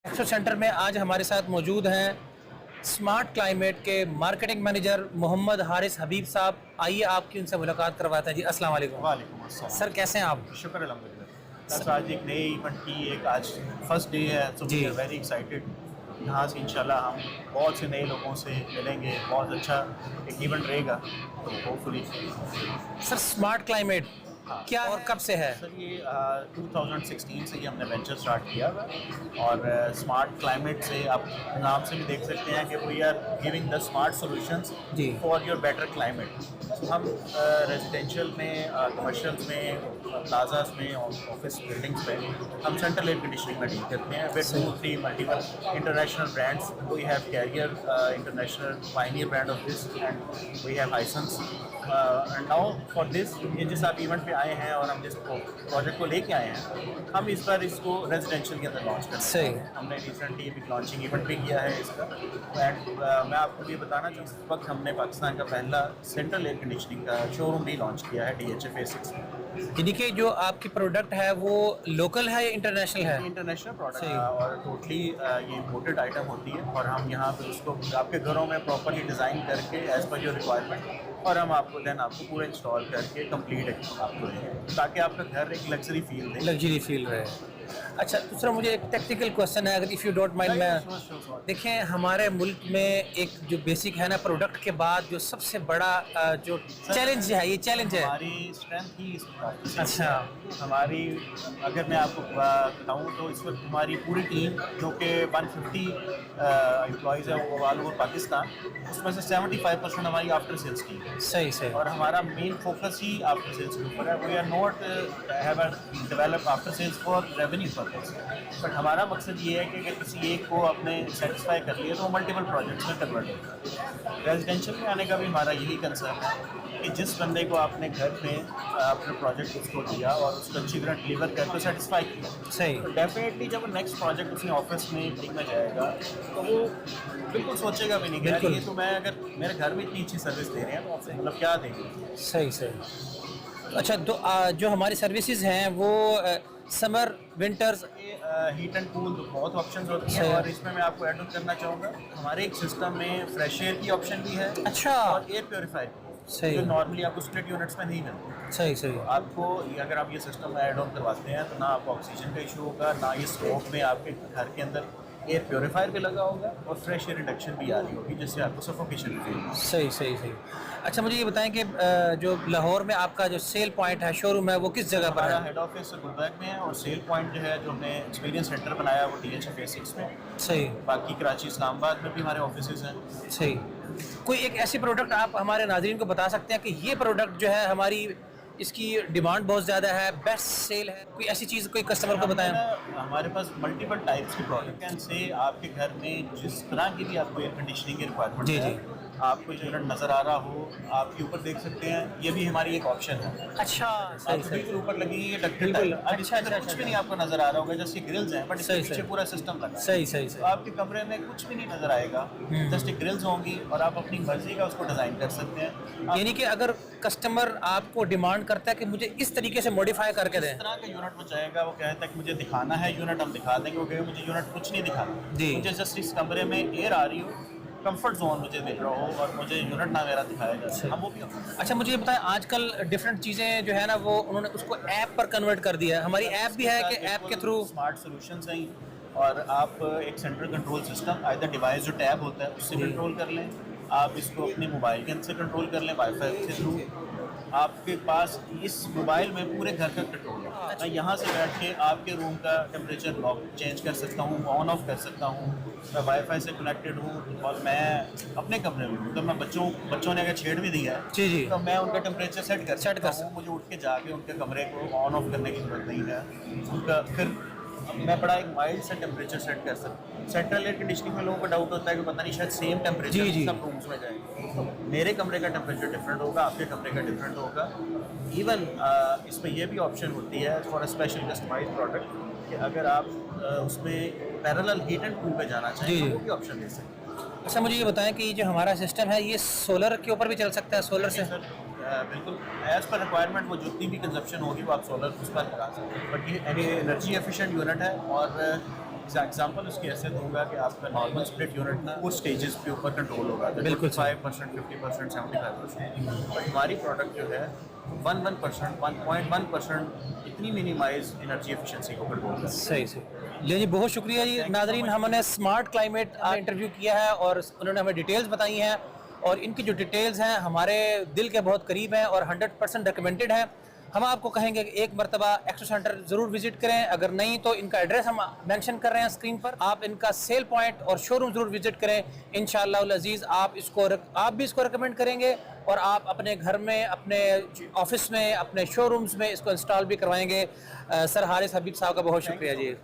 एक्सो centre में आज हमारे साथ मौजूद हैं स्मार्ट क्लाइमेट के मार्केटिंग मैनेजर मोहम्मद हारिस हबीब साहब। आइए आपकी उनसे मुलाकात करवाते हैं। जी अस्सलाम वालेकुम। वालेकुम अस्सलाम। सर कैसे हैं आप? शुक्र अल्हम्दुलिल्लाह। बस आज एक नए इवेंट की एक आज फर्स्ट डे है, तो वी आर वेरी एक्साइटेड। यहाँ से इंशाल्लाह हम बहुत से नए लोगों से मिलेंगे, बहुत अच्छा एक इवेंट रहेगा, तो होपफुली। सर स्मार्ट क्लाइमेट क्या और कब से है? सर ये 2016 से ही हमने वेंचर स्टार्ट किया हुआ है और स्मार्ट क्लाइमेट से आप नाम से भी देख सकते हैं कि we are giving the smart solutions जी। For your better climate. हम रेजिडेंशियल में, कमर्शियल्स में, प्लाजास में, ऑफिस बिल्डिंग्स में हम सेंट्रल एयर कंडीशनिंग में डील करते हैं with 2-3 multiple international brands. We have Carrier international pioneer brand of this and we have Hisense and now for this. ये जिस आप इवेंट पे आए हैं और हम जिस प्रोजेक्ट को लेके आए हैं, हम इस बार इसको रेजिडेंशियल के अंदर लॉन्च कर रहे हैं। हमने रिसेंटली एक लॉन्चिंग इवेंट भी किया है इसका एंड मैं आपको ये बताना चाहूँ, इस वक्त हमने पाकिस्तान का पहला सेंट्रल एयर कंडीशनिंग का शोरूम भी लॉन्च किया है DHA Phase 6 में। यानी कि जो आपकी प्रोडक्ट है वो लोकल है या इंटरनेशनल है? इंटरनेशनल प्रोडक्ट है और टोटली ये इम्पोर्टेड आइटम होती है और हम यहाँ पे उसको आपके घरों में प्रॉपर्ली डिज़ाइन करके एज पर योर रिक्वायरमेंट, और हम आपको देन आपको पूरा इंस्टॉल करके कंप्लीट आपको देंगे ताकि आपका घर एक लग्जरी फील दे। लग्जरी फील रहे। अच्छा, दूसरा मुझे एक टेक्निकल क्वेश्चन है, अगर इफ़ यू डोंट माइंड। मैं देखें हमारे मुल्क में एक जो बेसिक है ना प्रोडक्ट के बाद जो सबसे बड़ा जो चैलेंज है, ये चैलेंज है हमारी स्ट्रेंथ ही इस। अच्छा। हमारी अगर मैं आपको बताऊँ तो इस वक्त हमारी पूरी टीम जो कि 150 एम्प्लॉयज़ है वो ऑल ओवर पाकिस्तान, उसमें से 75% हमारी आफ्टर सेल्स टीम है। सही सही। और हमारा मेन फोकस ही आफ्टर सेल्स के ऊपर है। We are not have develop after sales for revenue purpose, but हमारा मकसद ये है कि अगर किसी एक को आपने सेटिस्फाई कर लिया तो वो मल्टीपल प्रोजेक्ट्स में कन्वर्ट होता है। रेजिडेंशियल में आने का भी हमारा यही कंसर्न है कि जिस बंदे को आपने घर में अपने प्रोजेक्ट उसको दिया और उसको अच्छी तरह डिलीवर करके सेटिस्फाई किया, सही, तो डेफिनेटली जब नेक्स्ट प्रोजेक्ट उसने ऑफिस में मीटिंग में जाएगा तो वो बिल्कुल सोचेगा भी नहीं कि यार ये तो मैं अगर मेरे घर में इतनी अच्छी सर्विस दे रहे हैं तो आपसे मतलब क्या देंगे। सही सही। अच्छा, तो जो हमारी सर्विसेज हैं वो summer winters heat and cool बहुत ऑप्शंस होती हैं और इसमें मैं आपको ऐड ऑन करना चाहूँगा, हमारे एक सिस्टम में फ्रेश एयर की ऑप्शन भी है। अच्छा। और एयर प्योरीफायर सही, जो नॉर्मली आपको स्प्लिट यूनिट्स में नहीं मिलती। सही सही। आपको अगर आप ये सिस्टम ऐड ऑन करवाते हैं तो ना आपको ऑक्सीजन का इशू होगा, ना ये स्मोक में आपके घर के अंदर एयर प्योरीफायर भी लगा होगा और फ्रेश एयर इंडक्शन भी आ रही होगी जिससे आपको सफोकेशन फील होगी। सही सही सही। अच्छा, मुझे ये बताएं कि जो लाहौर में आपका जो सेल पॉइंट है, शोरूम है, वो किस जगह पर हमारा है? हेड ऑफिस गुलबर्ग में है और सेल पॉइंट जो है जो हमने एक्सपीरियंस सेंटर बनाया वो DHA Phase 6 में। सही। बाकी कराची, इस्लामाबाद में भी हमारे ऑफिसेज हैं। सही। कोई एक ऐसी प्रोडक्ट आप हमारे नाज़रीन को बता सकते हैं कि ये प्रोडक्ट जो है हमारी इसकी डिमांड बहुत ज़्यादा है, बेस्ट सेल है, कोई ऐसी चीज़ कोई कस्टमर को बताएं? हमारे पास मल्टीपल टाइप्स के प्रोडक्ट हैं से आपके घर में जिस तरह की भी आपको एयर कंडीशनिंग की रिक्वायरमेंट जी है, जी। आपको जो यूनिट नज़र आ रहा हो आपके ऊपर देख सकते हैं, ये भी हमारी एक ऑप्शन है। अच्छा, सही आपको सही। बिल्कुल ऊपर लगेगी ये डक्टेड बिल्कुल। टाइप। अब इसके अंदर अच्छा, कुछ भी अच्छा, नहीं आपको नज़र आ रहा होगा, जैसे ग्रिल्स हैं बट इसके सही, पीछे सही। पूरा सिस्टम लगा है। सही सही तो सही। आपके कमरे में कुछ भी नहीं नज़र आएगा, जस्ट एक ग्रिल्स होंगी और आप अपनी मर्जी का उसको डिज़ाइन कर सकते हैं। यानी कि अगर कस्टमर आपको डिमांड करता है कि मुझे इस तरीके से मॉडिफाई करके दें, इस तरह का यूनिट वो चाहेगा, वो कहता है कि मुझे दिखाना है यूनिट, हम दिखा देंगे। वो कहेगा मुझे यूनिट कुछ नहीं दिखाना, जी। मुझे जस्ट इस कमरे में एयर आ रही हो, कंफर्ट जोन मुझे मिल रहा हो और मुझे यूनिट ना मेरा दिखाया जाए, हम वो भी। अच्छा, मुझे ये बताएं आजकल डिफरेंट चीज़ें जो है ना वो उन्होंने उसको ऐप पर कन्वर्ट कर दिया है। हमारी ऐप भी है कि ऐप के थ्रू स्मार्ट सॉल्यूशंस हैं और आप एक central control system either device जो टैब होता है उससे कंट्रोल कर लें, आप इसको अपने मोबाइल के से कंट्रोल कर लें, वाईफाई के थ्रू। आपके पास इस मोबाइल में पूरे घर का कंट्रोल है। मैं यहाँ से बैठ के आपके रूम का टेम्परेचर लॉक चेंज कर सकता हूँ, ऑन ऑफ कर सकता हूँ। मैं वाईफाई से कनेक्टेड हूँ और मैं अपने कमरे में हूँ, तो मैं बच्चों ने अगर छेड़ भी दिया है जी जी तो मैं उनका टेम्परेचर सेट कर सकता हूँ। मुझे उठ के जाके उनके कमरे को ऑन ऑफ करने की जरूरत नहीं है उनका। फिर मैं बड़ा एक माइल्ड सा टेम्परेचर सेट कर सकता हूँ। सेंट्रल एयर कंडीशनिंग में लोगों को डाउट होता है कि पता नहीं शायद सेम टेम्परेचर सब रूम्स में जाएंगे, तो मेरे कमरे का टेम्परेचर डिफरेंट होगा, आपके कमरे का डिफरेंट होगा। इवन इसमें यह भी ऑप्शन होती है for a special customized product कि अगर आप उसमें पैरेलल हीट एंड कूल पे जाना चाहें तो वो भी ऑप्शन दे सकते हैं। अच्छा, मुझे ये बताएं कि ये जो हमारा सिस्टम है ये सोलर के ऊपर भी चल सकता है? सोलर से सर बिल्कुल एज पर रिक्वायरमेंट वो जितनी भी कंजप्शन होगी वो आप सोलर उस पर लगा सकते हैं, बट ये एनर्जी एफिशिएंट यूनिट है और एग्जाम्पल उसकी ऐसे दूंगा कि आपका नॉर्मल स्प्लिट यूनिट ना उस स्टेजेस के ऊपर कंट्रोल होगा, बिल्कुल 5%, 50%, 75%, बट हमारी प्रोडक्ट जो है 1% 1.1% इतनी मिनिमाइज एनर्जी एफिशिएंसी को कंट्रोल करती है। सही सही जी, बहुत शुक्रिया जी। नाजरीन, हमने स्मार्ट क्लाइमेट इंटरव्यू किया है और उन्होंने हमें डिटेल्स बताई हैं, और इनकी जो डिटेल्स हैं हमारे दिल के बहुत करीब हैं और 100% रिकमेंडेड है। हम आपको कहेंगे कि एक मरतबा एक्सो सेंटर ज़रूर विजिट करें, अगर नहीं तो इनका एड्रेस हम मेंशन कर रहे हैं स्क्रीन पर, आप इनका सेल पॉइंट और शोरूम ज़रूर विजिट करें। इंशाअल्लाह अज़ीज़ आप भी इसको रिकमेंड करेंगे और आप अपने घर में, अपने ऑफिस में, अपने शोरूम्स में इसको इंस्टॉल भी करवाएंगे। सर हारिस हबीब साहब का बहुत शुक्रिया जी।